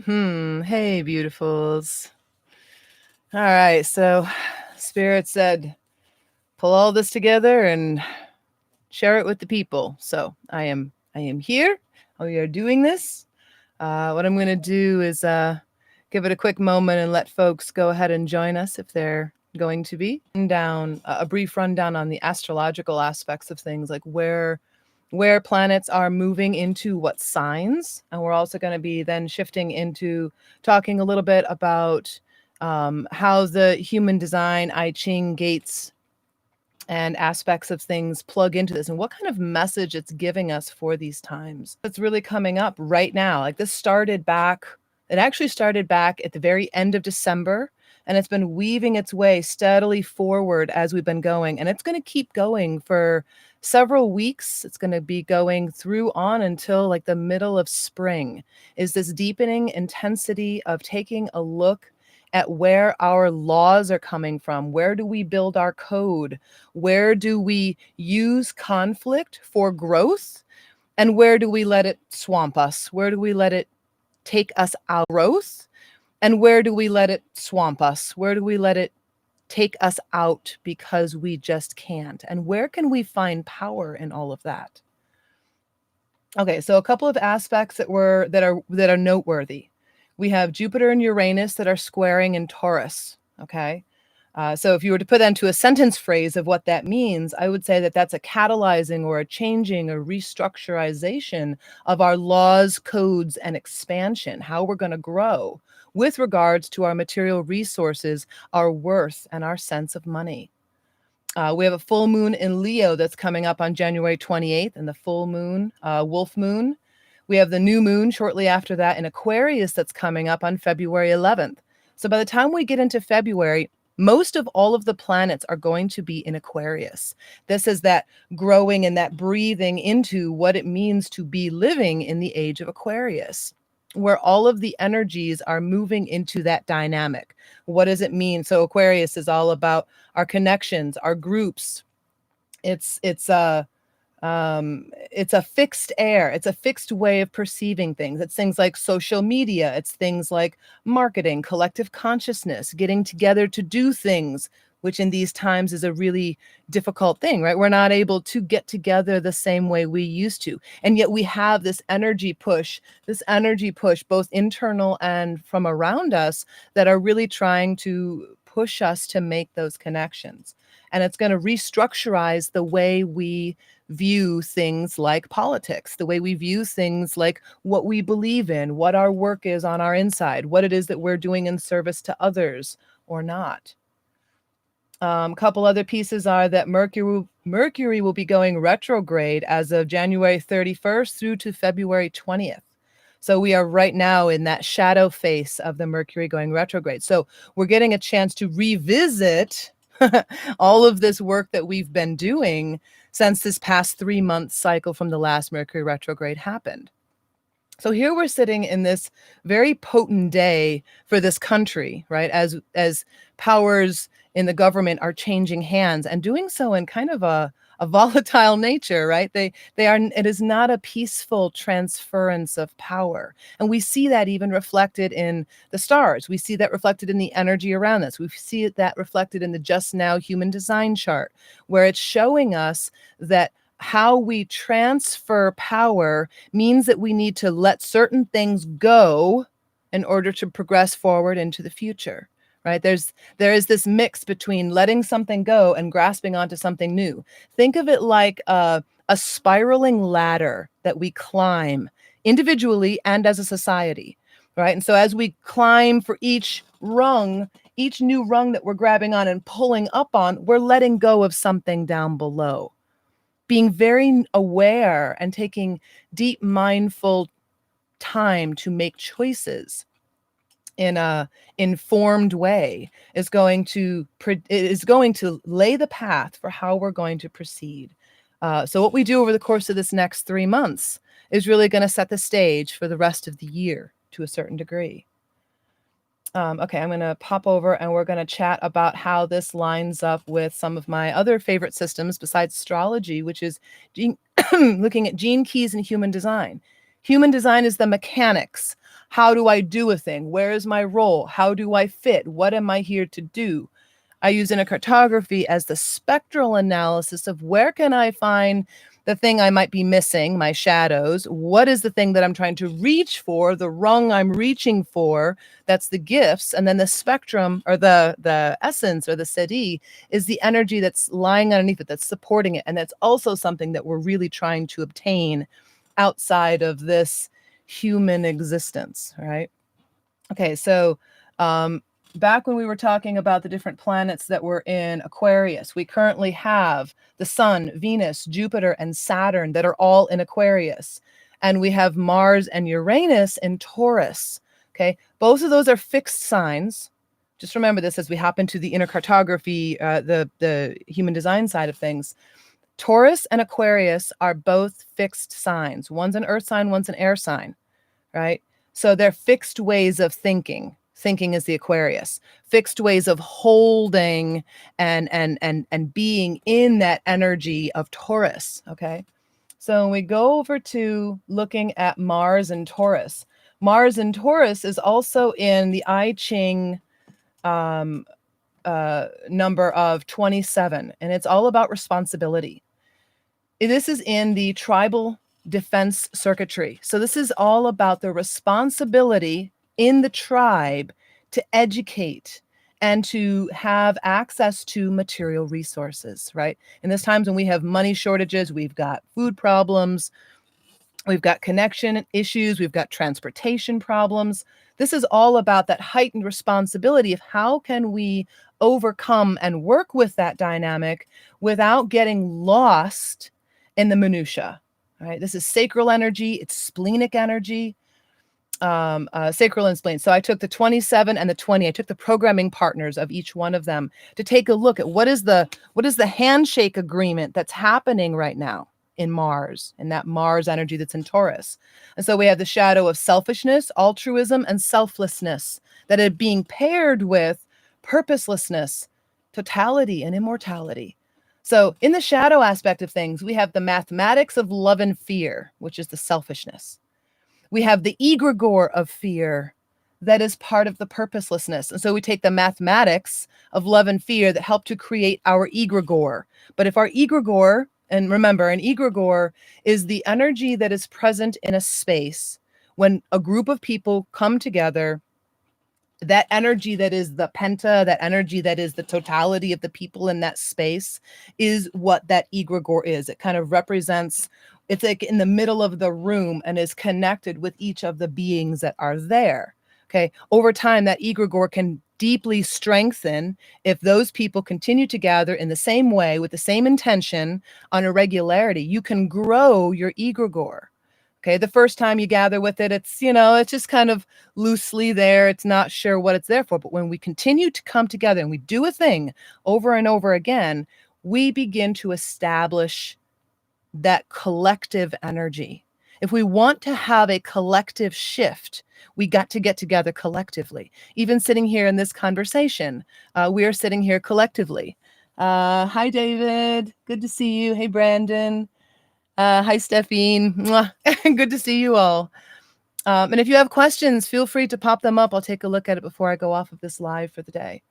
Hey, beautifuls. All right, so Spirit said, pull all this together and share it with the people. So I am here. We are doing this. What I'm going to do is give it a quick moment and let folks go ahead and join us if they're going to be. Down a brief rundown on the astrological aspects of things, like where planets are moving into what signs. And we're also going to be then shifting into talking a little bit about how the human design, I Ching, gates, and aspects of things plug into this and what kind of message it's giving us for these times. It's really coming up right now. Like this it actually started back at the very end of December, and it's been weaving its way steadily forward as we've been going. And it's going to keep going for several weeks. It's going to be going through on until like the middle of spring, is this deepening intensity of taking a look at where our laws are coming from. Where do we build our code? Where do we use conflict for growth? And where do we let it swamp us? Where do we let it take us out of growth? And where do we let it swamp us? Where do we let it take us out because we just can't? And where can we find power in all of that? Okay, so a couple of aspects that are noteworthy. We have Jupiter and Uranus that are squaring in Taurus, okay? So if you were to put that into a sentence phrase of what that means, I would say that that's a catalyzing or a changing or restructurization of our laws, codes, and expansion, how we're going to grow with regards to our material resources, our worth, and our sense of money. We have a full moon in Leo that's coming up on January 28th, and the full moon, wolf moon. We have the new moon shortly after that in Aquarius that's coming up on February 11th. So by the time we get into February, most of all of the planets are going to be in Aquarius. This is that growing and that breathing into what it means to be living in the age of Aquarius, where all of the energies are moving into that dynamic. What does it mean? So Aquarius is all about our connections, our groups. It's a fixed air. It's a fixed way of perceiving things. It's things like social media. It's things like marketing, collective consciousness, getting together to do things, which in these times is a really difficult thing, right? We're not able to get together the same way we used to. And yet we have this energy push, both internal and from around us, that are really trying to push us to make those connections. And it's going to restructurize the way we view things like politics, the way we view things like what we believe in, what our work is on our inside, what it is that we're doing in service to others or not. A couple other pieces are that Mercury will be going retrograde as of January 31st through to February 20th. So we are right now in that shadow face of the Mercury going retrograde. So we're getting a chance to revisit all of this work that we've been doing since this past 3-month cycle from the last Mercury retrograde happened. So here we're sitting in this very potent day for this country, right? As powers in the government are changing hands and doing so in kind of a volatile nature, right? It is not a peaceful transference of power. And we see that even reflected in the stars. We see that reflected in the energy around us. We see that reflected in the Just Now human design chart, where it's showing us that how we transfer power means that we need to let certain things go in order to progress forward into the future. Right? There is this mix between letting something go and grasping onto something new. Think of it like a spiraling ladder that we climb individually and as a society, right? And so as we climb for each new rung that we're grabbing on and pulling up on, we're letting go of something down below. Being very aware and taking deep, mindful time to make choices in a informed way is going to lay the path for how we're going to proceed. So what we do over the course of this next 3 months is really going to set the stage for the rest of the year to a certain degree. Okay, I'm going to pop over and we're going to chat about how this lines up with some of my other favorite systems besides astrology, which is looking at gene keys and human design. Human design is the mechanics. How do I do a thing? Where is my role? How do I fit? What am I here to do? I use InnerCartography as the spectral analysis of where can I find the thing I might be missing, my shadows. What is the thing that I'm trying to reach for, the rung I'm reaching for? That's the gifts. And then the spectrum, or the essence, or the siddhi, is the energy that's lying underneath it, that's supporting it. And that's also something that we're really trying to obtain outside of this human existence, right? Okay, so back when we were talking about the different planets that were in Aquarius, we currently have the Sun, Venus, Jupiter, and Saturn that are all in Aquarius. And we have Mars and Uranus in Taurus. Okay, both of those are fixed signs. Just remember this as we hop into the InnerCartography, the human design side of things. Taurus and Aquarius are both fixed signs. One's an earth sign, one's an air sign, right? So they're fixed ways of thinking. Thinking is the Aquarius. Fixed ways of holding and being in that energy of Taurus, okay? So when we go over to looking at Mars and Taurus, Mars and Taurus is also in the I Ching number of 27, and it's all about responsibility. This is in the tribal defense circuitry. So this is all about the responsibility in the tribe to educate and to have access to material resources, right? In this times when we have money shortages, we've got food problems, we've got connection issues, we've got transportation problems. This is all about that heightened responsibility of how can we overcome and work with that dynamic without getting lost in the minutia, right? This is sacral energy, it's splenic energy, sacral and spleen. So I took the 27 and the 20. I took the programming partners of each one of them to take a look at what is the handshake agreement that's happening right now in Mars, and that Mars energy that's in Taurus. And so we have the shadow of selfishness, altruism, and selflessness that are being paired with purposelessness, totality, and immortality. So in the shadow aspect of things, we have the mathematics of love and fear, which is the selfishness. We have the egregore of fear that is part of the purposelessness. And so we take the mathematics of love and fear that help to create our egregore. But if our egregore, and remember, an egregore is the energy that is present in a space when a group of people come together, that energy that is the penta, that energy that is the totality of the people in that space is what that egregore is. It kind of represents, it's like in the middle of the room and is connected with each of the beings that are there. Okay. Over time, that egregore can deeply strengthen if those people continue to gather in the same way with the same intention on a regularity. You can grow your egregore. Okay, the first time you gather with it, it's, it's just kind of loosely there. It's not sure what it's there for. But when we continue to come together and we do a thing over and over again, we begin to establish that collective energy. If we want to have a collective shift, we got to get together collectively. Even sitting here in this conversation, we are sitting here collectively. Hi, David. Good to see you. Hey, Brandon. Hi, Stephine. Good to see you all. And if you have questions, feel free to pop them up. I'll take a look at it before I go off of this live for the day.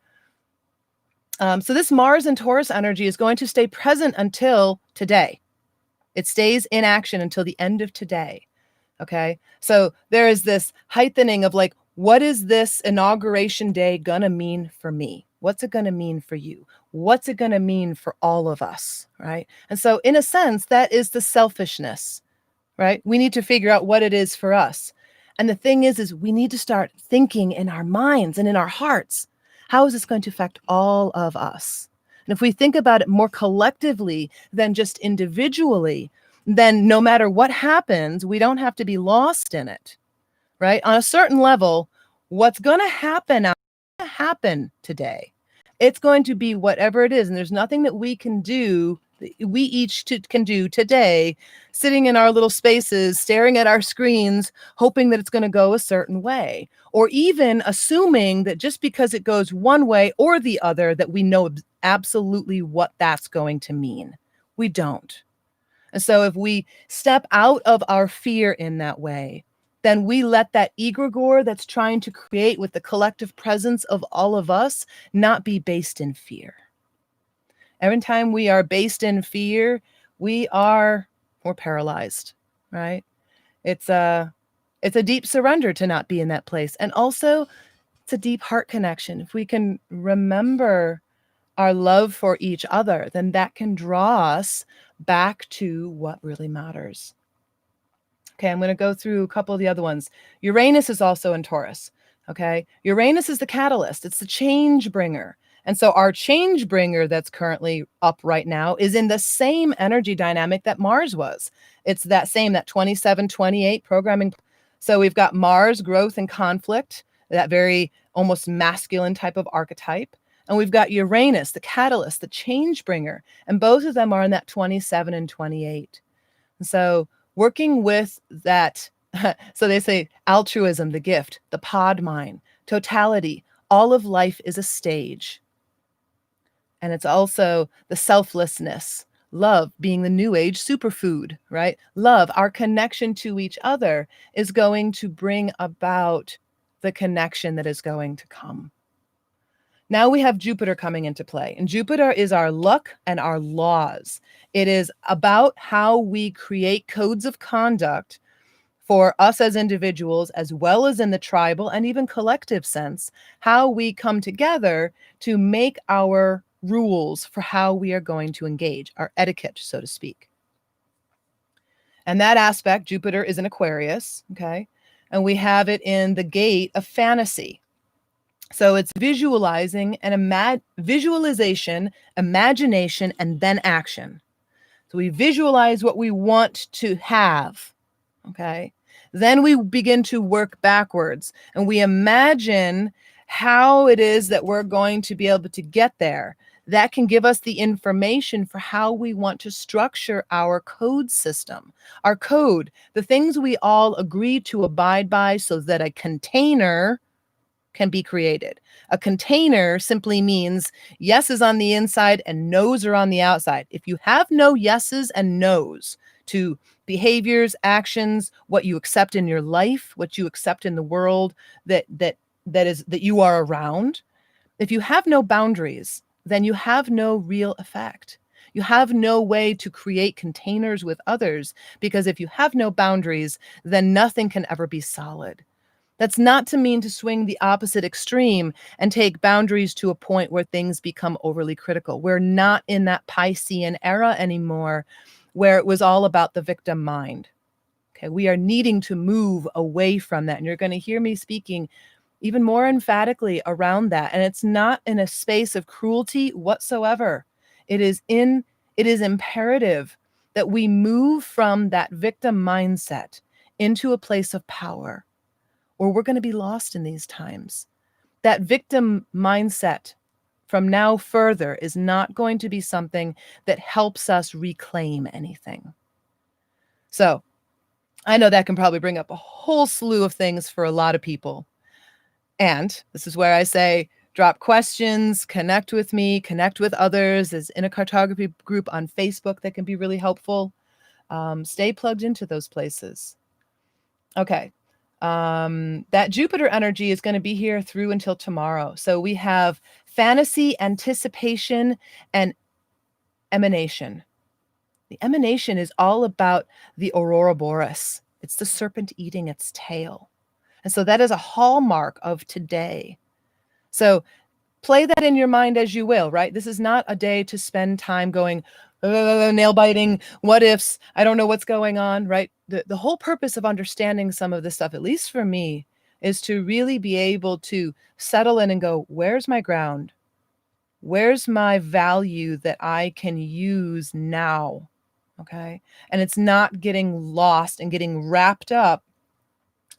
So this Mars and Taurus energy is going to stay present until today. It stays in action until the end of today. Okay. So there is this heightening of like, what is this inauguration day going to mean for me? What's it going to mean for you? What's it going to mean for all of us? Right. And so in a sense, that is the selfishness, right? We need to figure out what it is for us. And the thing is we need to start thinking in our minds and in our hearts. How is this going to affect all of us? And if we think about it more collectively than just individually, then no matter what happens, we don't have to be lost in it, right? On a certain level, what's going to happen today? It's going to be whatever it is. And there's nothing that we can do, we each can do today, sitting in our little spaces, staring at our screens, hoping that it's going to go a certain way, or even assuming that just because it goes one way or the other, that we know absolutely what that's going to mean. We don't. And so if we step out of our fear in that way, then we let that egregore that's trying to create with the collective presence of all of us not be based in fear. Every time we are based in fear, we're paralyzed, right? It's a deep surrender to not be in that place. And also it's a deep heart connection. If we can remember our love for each other, then that can draw us back to what really matters. Okay, I'm going to go through a couple of the other ones. Uranus is also in Taurus. Okay, Uranus is the catalyst. It's the change bringer. And so our change bringer that's currently up right now is in the same energy dynamic that Mars was. It's that 27-28 programming. So we've got Mars, growth and conflict, that very almost masculine type of archetype. And we've got Uranus, the catalyst, the change bringer. And both of them are in that 27 and 28. And so working with that, so they say altruism, the gift, the pod mind, totality, all of life is a stage. And it's also the selflessness, love being the new age superfood, right? Love, our connection to each other is going to bring about the connection that is going to come. Now we have Jupiter coming into play, and Jupiter is our luck and our laws. It is about how we create codes of conduct for us as individuals, as well as in the tribal and even collective sense, how we come together to make our rules for how we are going to engage, our etiquette, so to speak. And that aspect, Jupiter is in Aquarius, okay? And we have it in the gate of fantasy. So it's visualizing and visualization, imagination, and then action. So we visualize what we want to have, okay? Then we begin to work backwards and we imagine how it is that we're going to be able to get there. That can give us the information for how we want to structure our code system. Our code, the things we all agree to abide by so that a container can be created. A container simply means yes is on the inside and no's are on the outside. If you have no yeses and no's to behaviors, actions, what you accept in your life, what you accept in the world that you are around, if you have no boundaries, then you have no real effect. You have no way to create containers with others, because if you have no boundaries, then nothing can ever be solid. That's not to mean to swing the opposite extreme and take boundaries to a point where things become overly critical. We're not in that Piscean era anymore, where it was all about the victim mind. Okay, we are needing to move away from that. And you're going to hear me speaking even more emphatically around that. And it's not in a space of cruelty whatsoever. It is imperative that we move from that victim mindset into a place of power, or we're going to be lost in these times. That victim mindset from now further is not going to be something that helps us reclaim anything. So I know that can probably bring up a whole slew of things for a lot of people. And this is where I say, drop questions, connect with me, connect with others. There's InnerCartography group on Facebook that can be really helpful. Stay plugged into those places. Okay. That Jupiter energy is going to be here through until tomorrow. So we have fantasy, anticipation, and emanation. The emanation is all about the aurora boreas. It's the serpent eating its tail. And so that is a hallmark of today. So play that in your mind as you will, right? This is not a day to spend time going, nail biting, what ifs, I don't know what's going on, right? The whole purpose of understanding some of this stuff, at least for me, is to really be able to settle in and go, where's my ground? Where's my value that I can use now? Okay. And it's not getting lost and getting wrapped up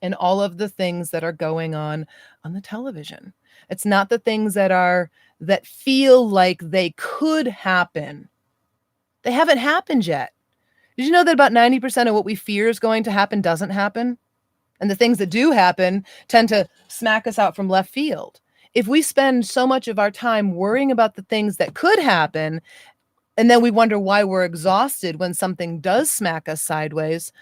in all of the things that are going on the television. It's not the things that feel like they could happen. They haven't happened yet. Did you know that about 90% of what we fear is going to happen doesn't happen? And the things that do happen tend to smack us out from left field. If we spend so much of our time worrying about the things that could happen, and then we wonder why we're exhausted when something does smack us sideways,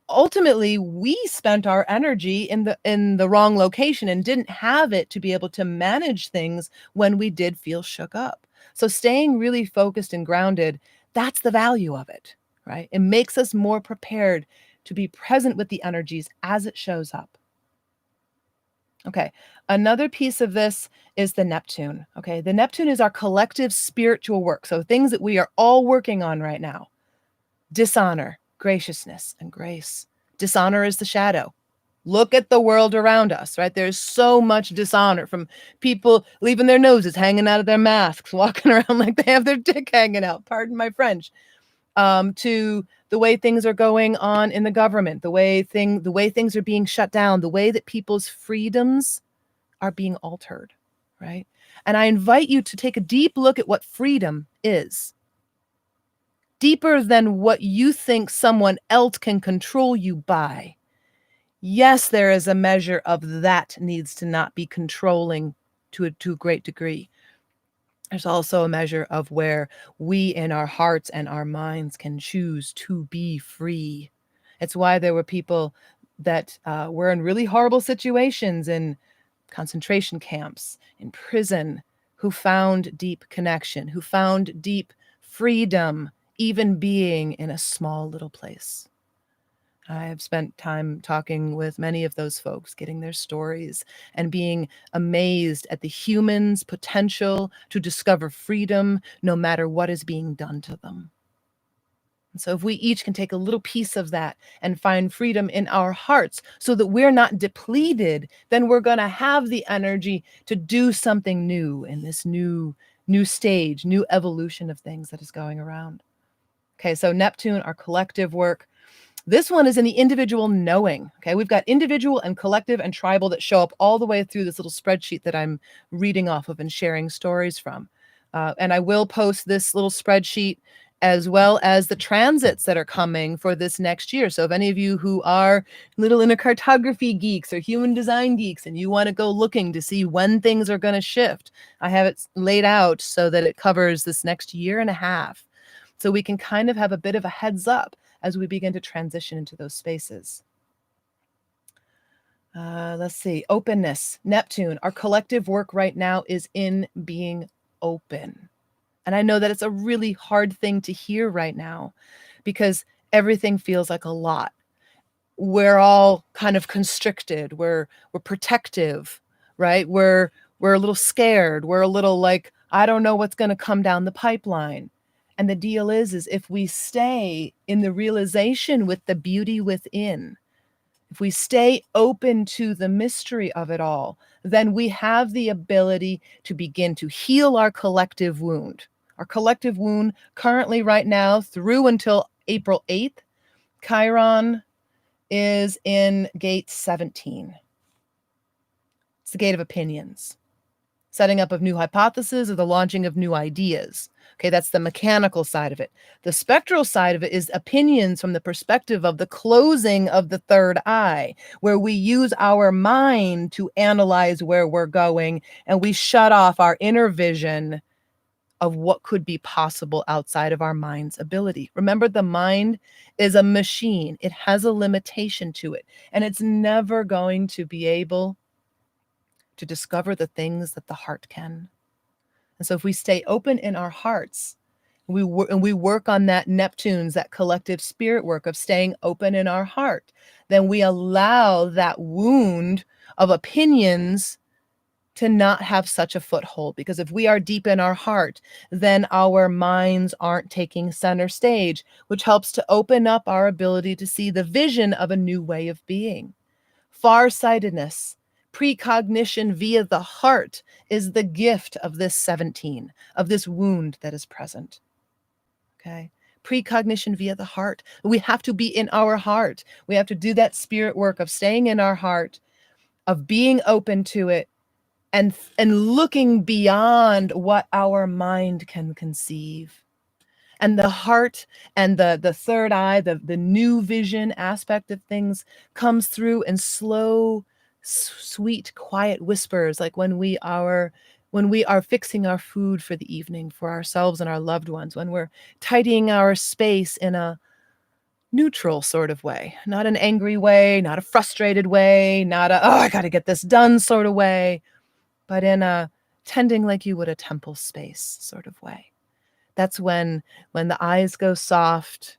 ultimately we spent our energy in the wrong location and didn't have it to be able to manage things when we did feel shook up. So staying really focused and grounded, that's the value of it, right? It makes us more prepared to be present with the energies as it shows up. Okay, another piece of this is the Neptune. Okay, the Neptune is our collective spiritual work. So things that we are all working on right now: dishonor, graciousness, and grace. Dishonor is the shadow. Look at the world around us, right? There's so much dishonor, from people leaving their noses hanging out of their masks, walking around like they have their dick hanging out, pardon my French, to the way things are going on in the government, the way things are being shut down, the way that people's freedoms are being altered, right? And I invite you to take a deep look at what freedom is. Deeper than what you think someone else can control you by. Yes, there is a measure of that needs to not be controlling to a great degree. There's also a measure of where we in our hearts and our minds can choose to be free. It's why there were people that were in really horrible situations in concentration camps, in prison, who found deep connection, who found deep freedom, even being in a small little place. I have spent time talking with many of those folks, getting their stories and being amazed at the human's potential to discover freedom no matter what is being done to them. And so if we each can take a little piece of that and find freedom in our hearts so that we're not depleted, then we're going to have the energy to do something new in this new stage, new evolution of things that is going around. Okay, so Neptune, our collective work. This one is in the individual knowing. Okay, we've got individual and collective and tribal that show up all the way through this little spreadsheet that I'm reading off of and sharing stories from. And I will post this little spreadsheet as well as the transits that are coming for this next year. So if any of you who are little InnerCartography geeks or human design geeks and you want to go looking to see when things are going to shift, I have it laid out so that it covers this next year and a half. So we can kind of have a bit of a heads up as we begin to transition into those spaces. Let's see, openness, Neptune. Our collective work right now is in being open. And I know that it's a really hard thing to hear right now because everything feels like a lot. We're all kind of constricted. We're protective, right? We're a little scared. We're a little like, I don't know what's going to come down the pipeline. And the deal is if we stay in the realization with the beauty within, if we stay open to the mystery of it all, then we have the ability to begin to heal our collective wound. Our collective wound currently right now through until April 8th, Chiron is in gate 17. It's the gate of opinions, setting up of new hypotheses or the launching of new ideas. Okay, that's the mechanical side of it. The spectral side of it is opinions from the perspective of the closing of the third eye, where we use our mind to analyze where we're going and we shut off our inner vision of what could be possible outside of our mind's ability. Remember, the mind is a machine. It has a limitation to it, and it's never going to be able to discover the things that the heart can. And so if we stay open in our hearts, we work on that Neptune's, that collective spirit work of staying open in our heart, then we allow that wound of opinions to not have such a foothold. Because if we are deep in our heart, then our minds aren't taking center stage, which helps to open up our ability to see the vision of a new way of being. Farsightedness, precognition via the heart is the gift of this 17, of this wound that is present. Okay. Precognition via the heart. We have to be in our heart. We have to do that spirit work of staying in our heart, of being open to it, and looking beyond what our mind can conceive. And the heart and the third eye, the new vision aspect of things comes through in slow, sweet, quiet whispers, like when we are fixing our food for the evening for ourselves and our loved ones, when we're tidying our space in a neutral sort of way, not an angry way, not a frustrated way, not a, oh, I got to get this done sort of way, but in a tending like you would a temple space sort of way. That's when the eyes go soft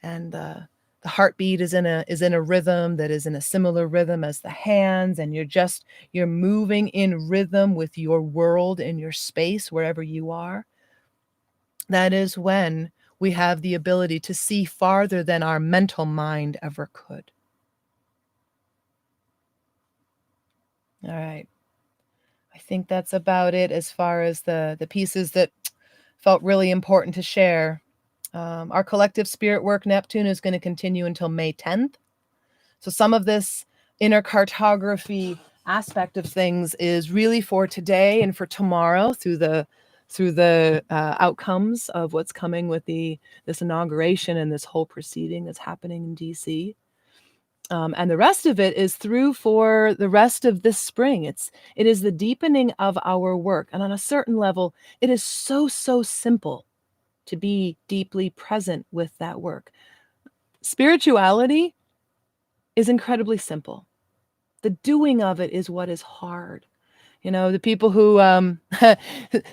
and the heartbeat is in a rhythm that is in a similar rhythm as the hands, and you're moving in rhythm with your world and your space wherever you are. That is when we have the ability to see farther than our mental mind ever could. All right. I think that's about it as far as the pieces that felt really important to share. Our collective spirit work, Neptune, is going to continue until May 10th. So some of this inner cartography aspect of things is really for today and for tomorrow through the outcomes of what's coming with this inauguration and this whole proceeding that's happening in DC. And the rest of it is through for the rest of this spring. It is the deepening of our work. And on a certain level, it is so simple to be deeply present with that work. Spirituality is incredibly simple. The doing of it is what is hard. The people who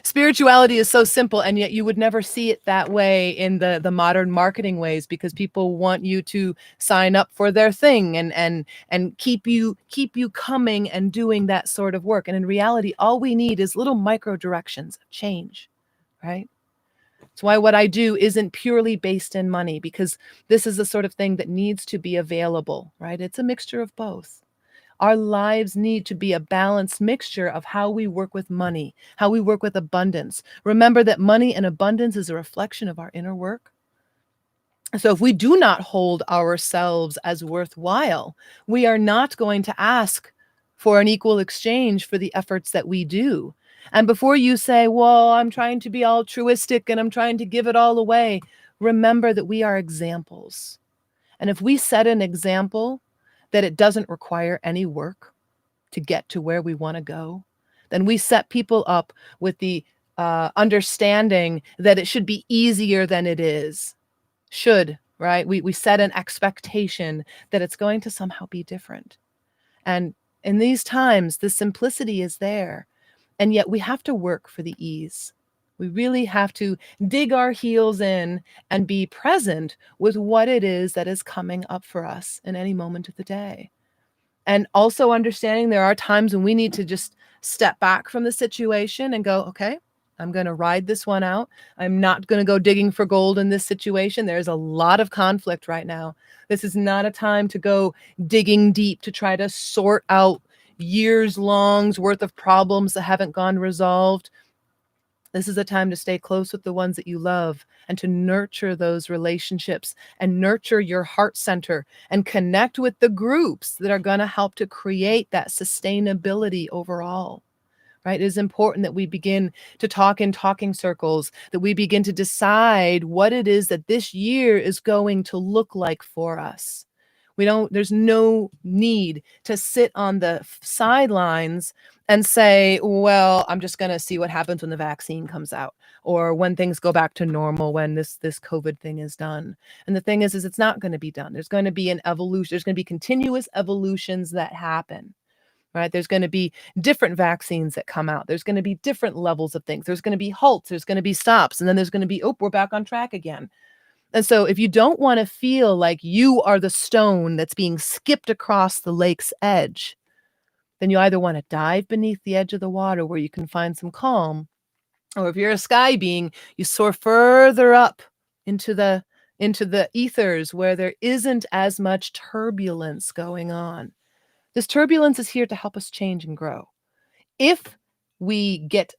spirituality is so simple, and yet you would never see it that way in the modern marketing ways, because people want you to sign up for their thing and keep you coming and doing that sort of work. And in reality, all we need is little micro directions of change, right? That's why what I do isn't purely based in money, because this is the sort of thing that needs to be available, right? It's a mixture of both. Our lives need to be a balanced mixture of how we work with money, how we work with abundance. Remember that money and abundance is a reflection of our inner work. So if we do not hold ourselves as worthwhile, we are not going to ask for an equal exchange for the efforts that we do. And before you say, well, I'm trying to be altruistic and I'm trying to give it all away, remember that we are examples. And if we set an example that it doesn't require any work to get to where we want to go, then we set people up with the understanding that it should be easier than it is. Should, right? We set an expectation that it's going to somehow be different. And in these times, the simplicity is there. And yet we have to work for the ease. We really have to dig our heels in and be present with what it is that is coming up for us in any moment of the day. And also understanding there are times when we need to just step back from the situation and go, okay, I'm going to ride this one out. I'm not going to go digging for gold in this situation. There's a lot of conflict right now. This is not a time to go digging deep to try to sort out years long's worth of problems that haven't gone resolved. This is a time to stay close with the ones that you love and to nurture those relationships and nurture your heart center and connect with the groups that are going to help to create that sustainability overall. Right? It is important that we begin to talk in talking circles, that we begin to decide what it is that this year is going to look like for us. There's no need to sit on the sidelines and say, well, I'm just going to see what happens when the vaccine comes out, or when things go back to normal, when this COVID thing is done. And the thing is it's not going to be done. There's going to be an evolution. There's going to be continuous evolutions that happen. Right? There's going to be different vaccines that come out. There's going to be different levels of things. There's going to be halts. There's going to be stops. And then there's going to be, oh, we're back on track again. And so if you don't want to feel like you are the stone that's being skipped across the lake's edge, then you either want to dive beneath the edge of the water where you can find some calm, or if you're a sky being, you soar further up into the ethers where there isn't as much turbulence going on. This turbulence is here to help us change and grow. If we get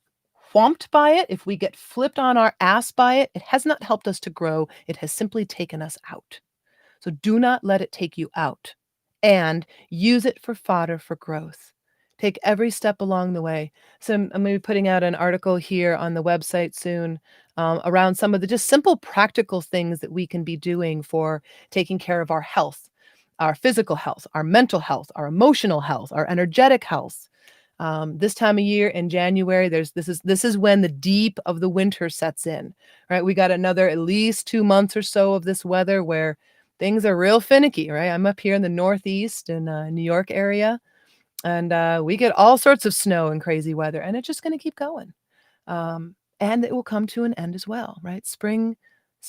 whomped by it, if we get flipped on our ass by it, it has not helped us to grow. It has simply taken us out. So do not let it take you out, and use it for fodder for growth. Take every step along the way. So I'm going to be putting out an article here on the website soon around some of the just simple practical things that we can be doing for taking care of our health, our physical health, our mental health, our emotional health, our energetic health. This time of year in January, this is when the deep of the winter sets in, right? We got another at least 2 months or so of this weather where things are real finicky, right? I'm up here in the Northeast in New York area, and we get all sorts of snow and crazy weather, and it's just going to keep going. And it will come to an end as well, right? Spring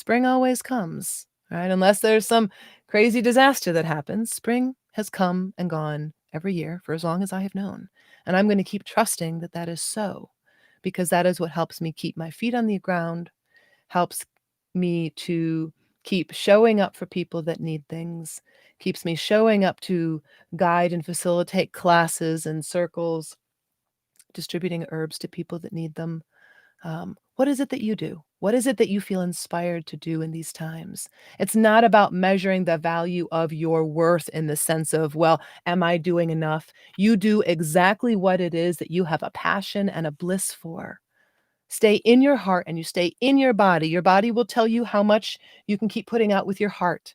always comes, right? Unless there's some crazy disaster that happens, spring has come and gone every year for as long as I have known. And I'm going to keep trusting that that is so, because that is what helps me keep my feet on the ground, helps me to keep showing up for people that need things, keeps me showing up to guide and facilitate classes and circles, distributing herbs to people that need them. What is it that you do? What is it that you feel inspired to do in these times? It's not about measuring the value of your worth in the sense of, well, am I doing enough? You do exactly what it is that you have a passion and a bliss for. Stay in your heart and you stay in your body. Your body will tell you how much you can keep putting out with your heart,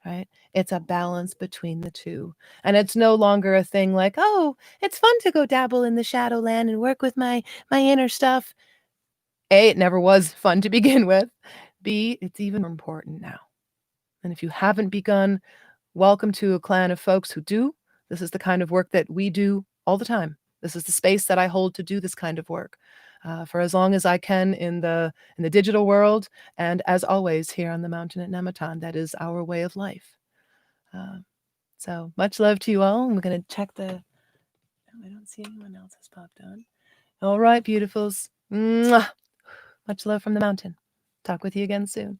right? It's a balance between the two. And it's no longer a thing like, oh, it's fun to go dabble in the shadow land and work with my inner stuff. A, it never was fun to begin with. B, it's even more important now. And if you haven't begun, welcome to a clan of folks who do. This is the kind of work that we do all the time. This is the space that I hold to do this kind of work for as long as I can in the digital world, and as always here on the mountain at Nematon. That is our way of life. Uh, so much love to you all. I'm going to check the. I don't see anyone else has popped on. All right, beautifuls. Mwah. Much love from the mountain. Talk with you again soon.